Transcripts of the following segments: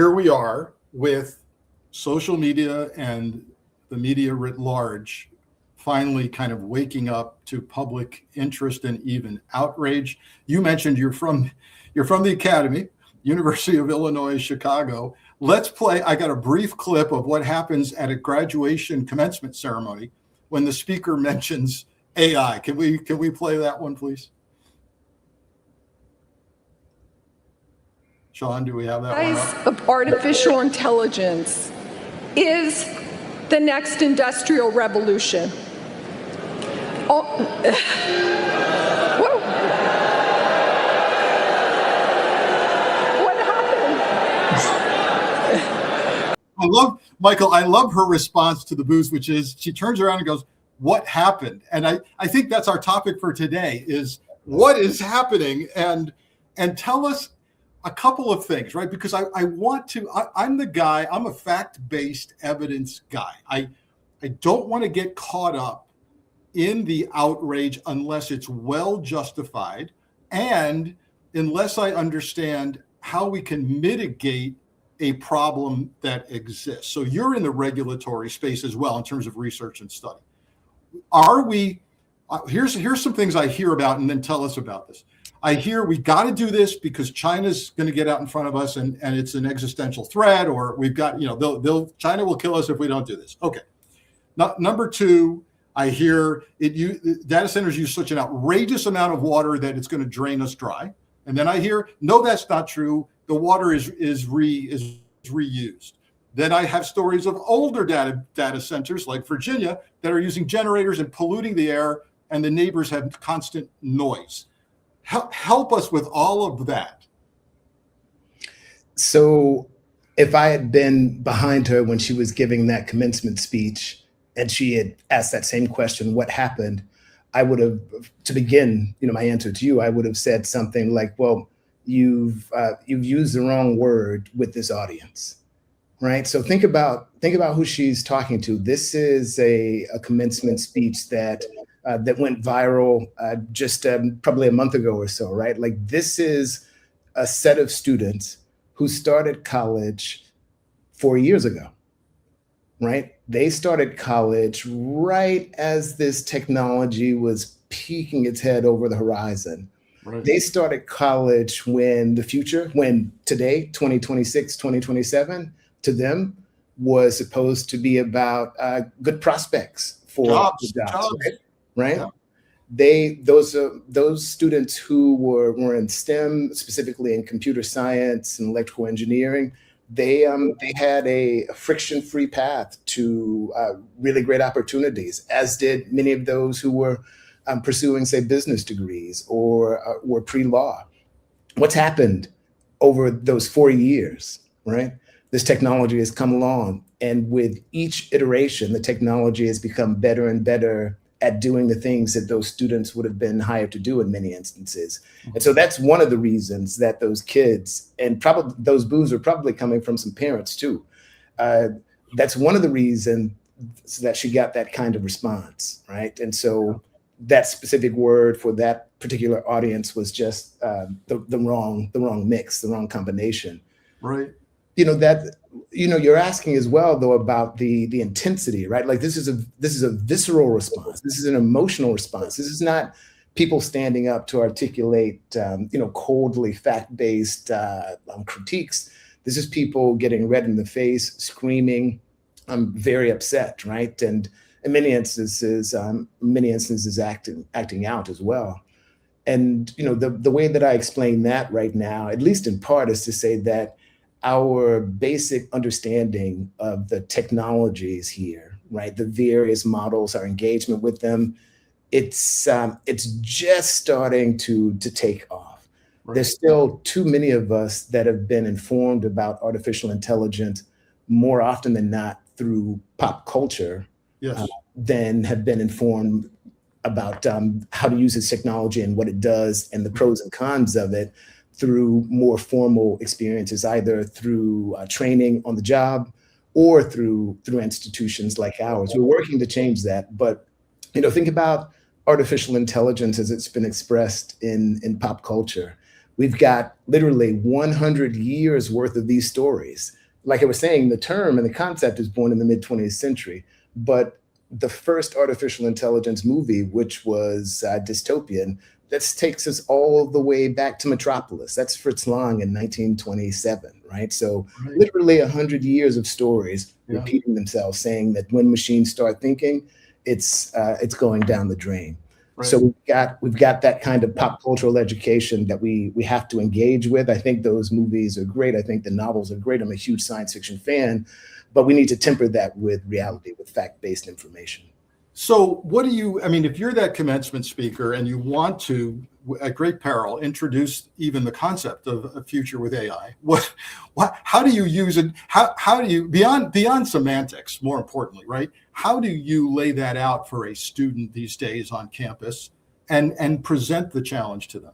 Here we are with social media and the media writ large finally kind of waking up to public interest and even outrage. You mentioned you're from the Academy, University of Illinois, Chicago. Let's play. I got a brief clip of what happens at a graduation commencement ceremony when the speaker mentions AI. Can we play that one, please? Sean, do we have that one up? Of artificial intelligence is the next industrial revolution. Oh, whoa. What happened? I love her response to the booze, which is she turns around and goes, "What happened?" And I think that's our topic for today is what is happening, and tell us a couple of things, right? Because I'm the guy, I'm a fact-based evidence guy. I don't want to get caught up in the outrage unless it's well justified and unless I understand how we can mitigate a problem that exists. So you're in the regulatory space as well in terms of research and study. Are we, here's some things I hear about, and then tell us about this. I hear we got to do this because China's going to get out in front of us and it's an existential threat, or we've got, China will kill us if we don't do this. Okay. Number two, I hear data centers use such an outrageous amount of water that it's going to drain us dry. And then I hear, no, that's not true. The water is reused. Then I have stories of older data centers like Virginia that are using generators and polluting the air, and the neighbors have constant noise. Help us with all of that. So if I had been behind her when she was giving that commencement speech and she had asked that same question, what happened? I would have, to begin, my answer to you, I would have said something like, well, you've used the wrong word with this audience, right? So think about who she's talking to. This is a commencement speech that went viral just probably a month ago or so, right? Like, this is a set of students who started college 4 years ago, right? They started college right as this technology was peeking its head over the horizon. Right. They started college when today, 2026, 2027, to them was supposed to be about good prospects for jobs. Right? Yeah. Those students who were in STEM, specifically in computer science and electrical engineering, they had a friction-free path to really great opportunities, as did many of those who were pursuing, say, business degrees or were pre-law. What's happened over those 4 years, right? This technology has come along, and with each iteration, the technology has become better and better at doing the things that those students would have been hired to do in many instances. And so that's one of the reasons that those kids, and probably those boos are probably coming from some parents too. That's one of the reasons that she got that kind of response, right? And so that specific word for that particular audience was just the wrong mix, the wrong combination. Right. You're asking as well, though, about the intensity, right? Like, this is a visceral response. This is an emotional response. This is not people standing up to articulate, coldly fact-based critiques. This is people getting red in the face, screaming, "I'm very upset," right? And in many instances, acting out as well. And the way that I explain that right now, at least in part, is to say that our basic understanding of the technologies here, right? The various models, our engagement with them, it's just starting to take off. Right. There's still too many of us that have been informed about artificial intelligence more often than not through pop culture, yes, than have been informed about how to use this technology and what it does and the pros and cons of it through more formal experiences, either through training on the job or through institutions like ours. We're working to change that. But, think about artificial intelligence as it's been expressed in pop culture. We've got literally 100 years worth of these stories. Like I was saying, the term and the concept is born in the mid 20th century, but the first artificial intelligence movie, which was dystopian, that takes us all the way back to Metropolis. That's Fritz Lang in 1927, right? So Right. literally 100 years of stories Yeah. repeating themselves, saying that when machines start thinking, it's going down the drain. Right. So we've got that kind of pop cultural education that we have to engage with. I think those movies are great. I think the novels are great. I'm a huge science fiction fan, but we need to temper that with reality, with fact-based information. So what do you, I mean, if you're that commencement speaker and you want to, at great peril, introduce even the concept of a future with AI, how do you use it? How do you, beyond semantics, more importantly, right? How do you lay that out for a student these days on campus and present the challenge to them?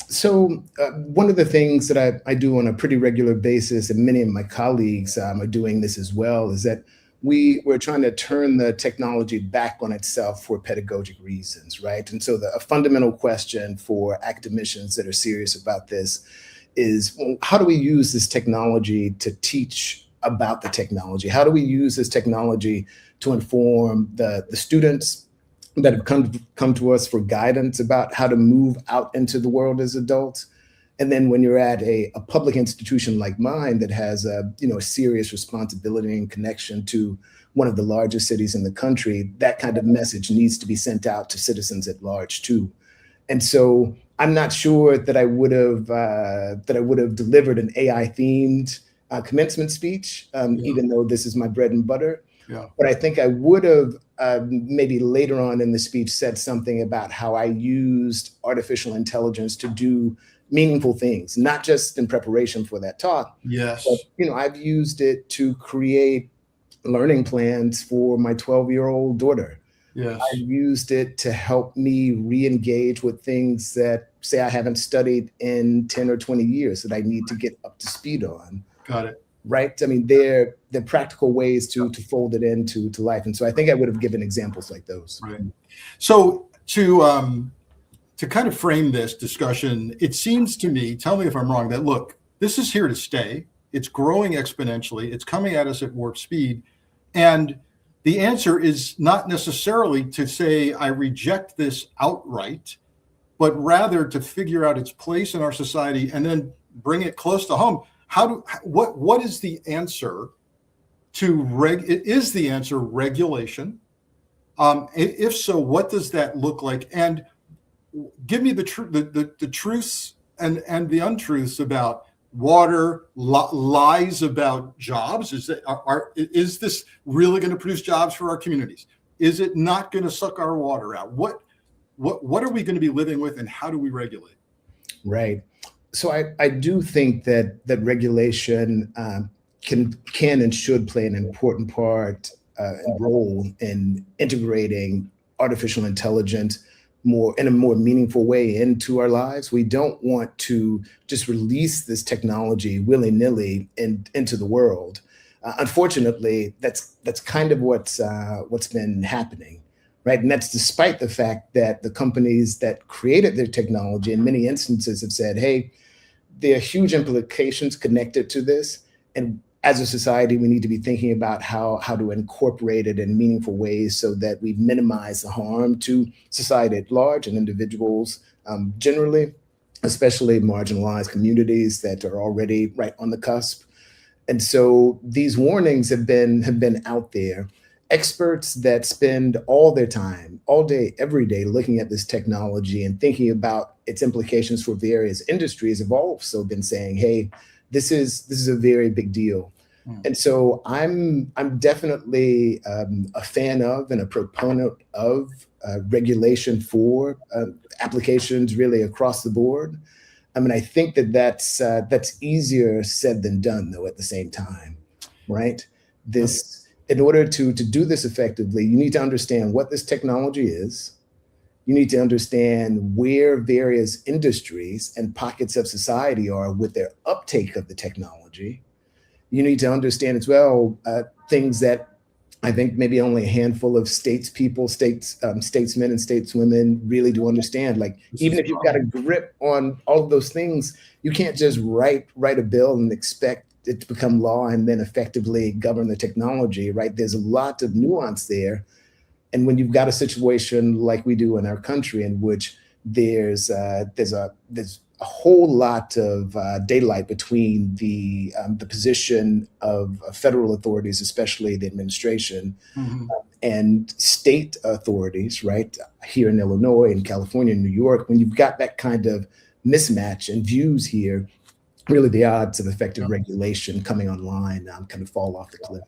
So one of the things that I do on a pretty regular basis, and many of my colleagues are doing this as well, is that we're trying to turn the technology back on itself for pedagogic reasons, right? And so a fundamental question for academicians that are serious about this is, well, how do we use this technology to teach about the technology? How do we use this technology to inform the students that have come to us for guidance about how to move out into the world as adults? And then when you're at a public institution like mine that has a serious responsibility and connection to one of the largest cities in the country, that kind of message needs to be sent out to citizens at large too. And so I'm not sure that I would have delivered an AI themed commencement speech, even though this is my bread and butter. Yeah. But I think I would have maybe later on in the speech said something about how I used artificial intelligence to do meaningful things, not just in preparation for that talk. Yes. But, I've used it to create learning plans for my 12-year-old daughter. Yes. I've used it to help me re-engage with things that, say, I haven't studied in 10 or 20 years that I need to get up to speed on. Got it. Right? I mean, they're practical ways to fold it into life. And so I think I would have given examples like those. Right. So to kind of frame this discussion, it seems to me, tell me if I'm wrong, that look, this is here to stay. It's growing exponentially. It's coming at us at warp speed. And the answer is not necessarily to say, I reject this outright, but rather to figure out its place in our society and then bring it close to home. What is the answer to is the answer regulation? If so, what does that look like? And give me the truths and the untruths about water, lies about jobs. Is this really going to produce jobs for our communities? Is it not going to suck our water out? What are we going to be living with, and how do we regulate? Right. So I do think that regulation can and should play an important part and role in integrating artificial intelligence in a more meaningful way into our lives. We don't want to just release this technology willy-nilly into the world. Unfortunately, that's kind of what's been happening, right? And that's despite the fact that the companies that created their technology in many instances have said, hey, there are huge implications connected to this. And as a society, we need to be thinking about how to incorporate it in meaningful ways so that we minimize the harm to society at large and individuals generally, especially marginalized communities that are already right on the cusp. And so these warnings have been out there. Experts that spend all their time, all day, every day, looking at this technology and thinking about its implications for various industries have also been saying, hey, this is a very big deal. And so I'm definitely a fan of and a proponent of regulation for applications really across the board. I mean, I think that's easier said than done, though, at the same time, right? In order to do this effectively, you need to understand what this technology is. You need to understand where various industries and pockets of society are with their uptake of the technology. You need to understand as well things that I think maybe only a handful of statesmen and stateswomen really do understand. Like, even if you've got a grip on all of those things, you can't just write a bill and expect it to become law and then effectively govern the technology, right? There's a lot of nuance there. And when you've got a situation like we do in our country, in which there's a whole lot of daylight between the position of federal authorities, especially the administration, and state authorities, right? Here in Illinois, in California, in New York, when you've got that kind of mismatch in views here, really the odds of effective regulation coming online kind of fall off the cliff.